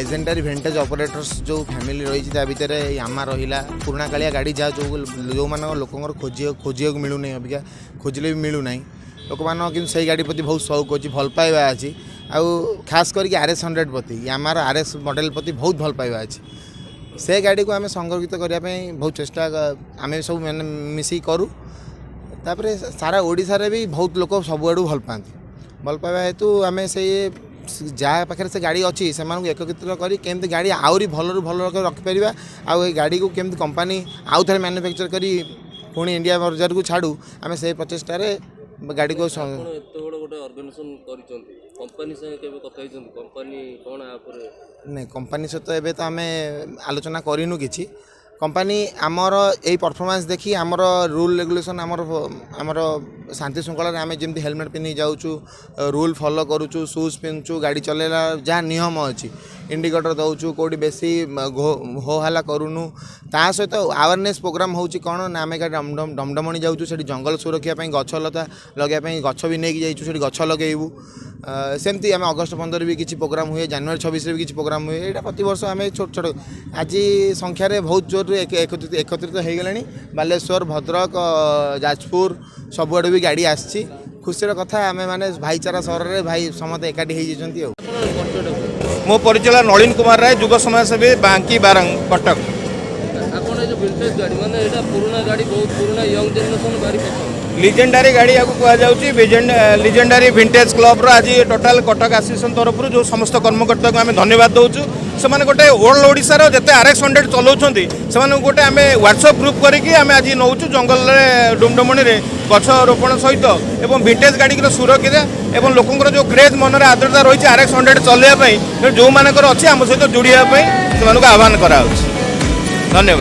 Legendary vintage operators जो family रही भितर यामा रहा पुराणा कालिया गाड़ी जहाँ जो मान लोक खोजिया मिलूना अबिका खोजिले भी मिलूना लोक मान कि से गाड़ी प्रति बहुत शौक अच्छी भल पाइबा अच्छी आउ खास करके RS 100 प्रति यामार RS मॉडल प्रति बहुत भल पाइबा अच्छी से गाड़ी को आम संरक्षित करने बहुत चेष्टा आम सब मैंने मिसिक करूँ तापर सारा ओडिशा रे भी बहुत लोग सबुआड़ू भल पाती भल पाइबा हेतु आम से जहाँ पाखे से गाड़ी अच्छी से एकत्रित करी गाड़ी आहरी भल भल रखिपर आउ गाड़ी को केमती कंपनी आउ थे मैन्युफैक्चर करी पुणी इंडिया बजार को छाड़ू आम से प्रचेषार गाड़ी को नहीं कंपनी सहित एवं तो आम आलोचना करूँ कि कंपनी आमर यही परफॉर्मेंस देखी आमर रूल रेगुलेशन आमर शांति श्रृंखला आम जमी हेलमेट पिंधि जाऊँ रूल फॉलो करुचु शूज पिंधुचु गाड़ी चलेला जहाँ नियम अच्छी इंडिकेटर दौचु कौटी बेसी हो हल्ला करूनु ता सहित अवेयरनेस प्रोग्राम होची कौन ना आम डमडमणी जाऊँ से जंगल सुरक्षा गछ लता लगे गछ भी नहीं जाइए से गछ लगेबू सेमती आम अगस्ट 15 भी किसी प्रोग्राम हुए जनवरी 26 भी किसी प्रोग्राम हुए यहाँ प्रत वर्ष आम छोट छोट आज संख्यार बहुत जोर एकत्रित हो गलानी बालेश्वर भद्रक जाजपुर सबुआड़े भी गाड़ी आसी खुशी कथा आम मैंने भाईचारा सहर में भाई समस्त एकाठी हो मो परिचय नलिन कुमार राय युव समाजसेवी बांकी बारंग कटक लिजेंडारी गाड़ी या लिजेंडारी विंटेज क्लब आज टोटाल कटक एसोसिएशन तरफ जो समस्त कर्मकर्ता को आम धन्यवाद दौचु से गोटे ओल्ड ओडिशार जिते RX 100 चलाऊँ से गोटे आम व्हाट्सअप ग्रुप करके आम आज नौ जंगल में डुमडुमणी गछ रोपण सहित एवं विंटेज गाड़ी सुरक्षा एवं लोकंर जो क्रेज मन में आदरता रही RX 100 चलवाई जो मानकर अच्छी आम सहित जोड़ाई से आह्वान करा धन्यवाद।